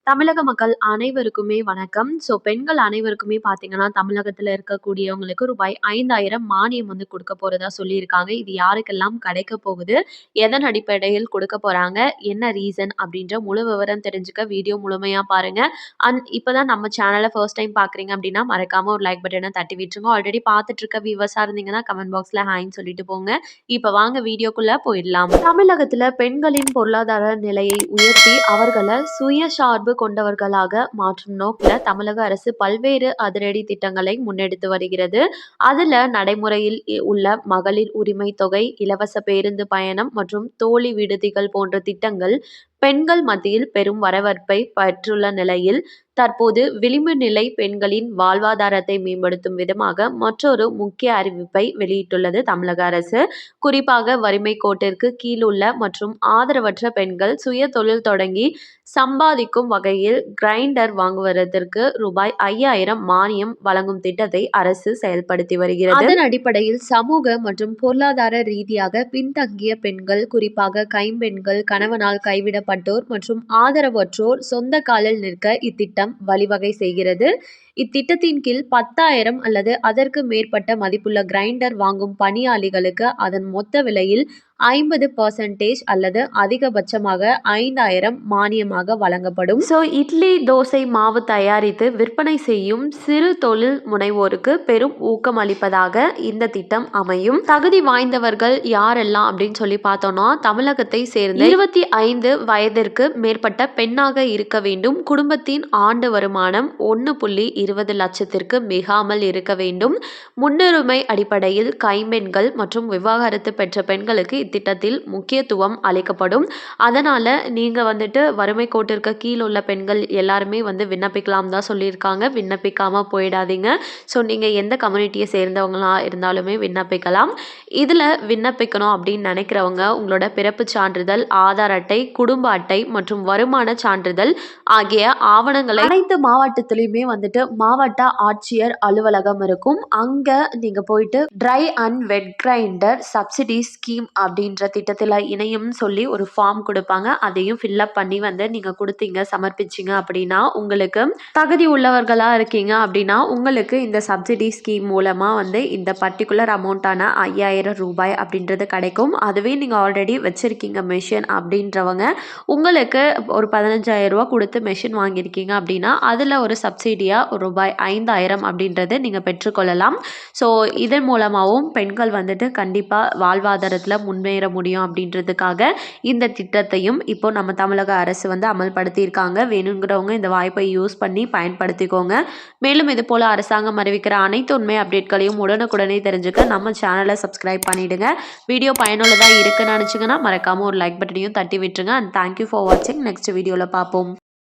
தமிழக மக்கள் அனைவருக்குமே வணக்கம். பெண்கள் அனைவருக்குமே பார்த்தீங்கன்னா, தமிழகத்தில இருக்கக்கூடியவங்களுக்கு ரூபாய் 5,000 மானியம் வந்து குடுக்க போறதா சொல்லியிருக்காங்க. இது யாருக்கெல்லாம் கிடைக்க போகுது? எதன் அடிப்படையில் குடுக்க போறாங்க? என்ன ரீசன்? அப்படின்ற முழு விவரம் தெரிஞ்சுக்க வீடியோ முழுமையா பாருங்க. இப்பதான் நம்ம சேனல ஃபர்ஸ்ட் டைம் பார்க்குறீங்க அப்படின்னா, மறக்காம ஒரு லைக் பட்டன தட்டி விட்டுருங்க. ஆல்ரெடி பார்த்துட்டு இருக்க வியூவர்ஸா இருந்தீங்கன்னா, கமெண்ட் பாக்ஸ்ல ஹாய்ன்னு சொல்லிட்டு போங்க. இப்ப வாங்க வீடியோக்குள்ள போயிடலாம். தமிழகத்தில பெண்களின் பொருளாதார நிலையை உயர்த்தி அவர்கள சுயசார்பு கொண்டவர்களாக மாற்றும் நோக்கில தமிழக அரசு பல்வேறு அதிரடி திட்டங்களை முன்னெடுத்து வருகிறது. அதுல நடைமுறையில் உள்ள மகளிர் உரிமை தொகை, இலவச பேருந்து பயணம் மற்றும் தோழி விடுதிகள் போன்ற திட்டங்கள் பெண்கள் மத்தியில் பெரும் வரவேற்பை பெற்றுள்ள நிலையில் தற்போது விளிம்பு நிலை பெண்களின் வாழ்வாதாரத்தை மேம்படுத்தும் விதமாக மற்றொரு முக்கிய அறிவிப்பை வெளியிட்டுள்ளது தமிழக அரசு. குறிப்பாக வறுமை கோட்டிற்கு கீழுள்ள மற்றும் ஆதரவற்ற பெண்கள் சுய தொழில் தொடங்கி சம்பாதிக்கும் வகையில் கிரைண்டர் வாங்குவதற்கு ரூபாய் 5,000 மானியம் வழங்கும் திட்டத்தை அரசு செயல்படுத்தி வருகிறது. அதன் அடிப்படையில் சமூக மற்றும் பொருளாதார ரீதியாக பின்தங்கிய பெண்கள், குறிப்பாக கைம்பெண்கள், கணவனால் கைவிடப்பட்டோர் மற்றும் ஆதரவற்றோர் சொந்த காலில் நிற்க இத்திட்டம் வழிவகை செய்கிறது. இத்திட்டத்தின் கீழ் 10,000 அல்லது அதற்கு மேற்பட்ட மதிப்புள்ள கிரைண்டர் வாங்கும் பணியாளிகளுக்கு அதன் மொத்த விலையில் 50% அல்லது அதிகபட்சமாக 5,000 மானியமாக வழங்கப்படும். இட்லி, தோசை மாவு தயாரித்து விற்பனை செய்யும் சிறு தொழில் முனைவோருக்கு பெரும் ஊக்கம் அளிப்பதாக இந்த திட்டம் அமையும். தகுதி வாய்ந்தவர்கள் யாரெல்லாம் அப்படின்னு சொல்லி பார்த்தோம்னா, தமிழகத்தை சேர்ந்த 25 வயதிற்கு மேற்பட்ட பெண்ணாக இருக்க வேண்டும். குடும்பத்தின் ஆண்டு வருமானம் 1.20 லட்சத்திற்கு மிகாமல் இருக்க வேண்டும். முன்னுரிமை அடிப்படையில் கைம்பெண்கள் மற்றும் விவாகரத்து பெற்ற பெண்களுக்கு இத்திட்டத்தில் முக்கியத்துவம் அளிக்கப்படும். அதனால நீங்க வந்துட்டு வறுமை கோட்டிற்கு கீழ் உள்ள பெண்கள் எல்லாருமே வந்து விண்ணப்பிக்கலாம் தான் சொல்லியிருக்காங்க. விண்ணப்பிக்காம போயிடாதீங்க. நீங்க எந்த கம்யூனிட்டியை சேர்ந்தவங்களா இருந்தாலுமே விண்ணப்பிக்கலாம். இதுல விண்ணப்பிக்கணும் அப்படின்னு நினைக்கிறவங்க உங்களோட பிறப்பு சான்றிதழ், ஆதார் அட்டை, குடும்ப அட்டை மற்றும் வருமான சான்றிதழ் ஆகிய ஆவணங்களை அனைத்து மாவட்டத்திலையுமே வந்துட்டு மாவட்ட ஆட்சியர் அலுவலகம் இருக்கும். அங்க நீங்க போயிட்டு try and wet grinder subsidy scheme அப்படின்ற திட்டத்தில் இணையும் சொல்லி ஒரு ஃபார்ம் கொடுப்பாங்க. அதையும் ஃபில்அப் பண்ணி வந்து நீங்கள் கொடுத்தீங்க, சமர்ப்பிச்சிங்க அப்படின்னா உங்களுக்கு தகுதி உள்ளவர்களாக இருக்கீங்க அப்படின்னா உங்களுக்கு இந்த சப்சிடி ஸ்கீம் மூலமாக வந்து இந்த பர்டிகுலர் அமௌண்ட்டான 5,000 ரூபாய் அப்படின்றது கிடைக்கும். அதுவே நீங்கள் ஆல்ரெடி வச்சுருக்கீங்க மெஷின் அப்படின்றவங்க உங்களுக்கு ஒரு 15,000 ரூபா கொடுத்து மெஷின் வாங்கியிருக்கீங்க அப்படின்னா அதில் ஒரு சப்சிடியாக ரூபாய் 5,000 அப்படின்றது நீங்கள் பெற்றுக்கொள்ளலாம். இதன் மூலமாகவும் பெண்கள் வந்துட்டு கண்டிப்பாக வாழ்வாதாரத்தில் முன்னேற முடியும் அப்படின்றதுக்காக இந்த திட்டத்தையும் இப்போ நம்ம தமிழக அரசு வந்து அமல்படுத்தியிருக்காங்க. வேணுங்கிறவங்க இந்த வாய்ப்பை யூஸ் பண்ணி பயன்படுத்திக்கோங்க. மேலும் இது போல அரசாங்கம் அறிவிக்கிற அனைத்து உண்மை அப்டேட்களையும் உடனுக்குடனே தெரிஞ்சுக்க நம்ம சேனலை சப்ஸ்கிரைப் பண்ணிடுங்க. வீடியோ பயனுள்ளதாக இருக்குன்னு நினச்சிங்கன்னா மறக்காமல் ஒரு லைக் பட்டனையும் தட்டி விட்டுருங்க. அண்ட் தேங்க்யூ ஃபார் வாட்சிங். நெக்ஸ்ட் வீடியோவில் பார்ப்போம்.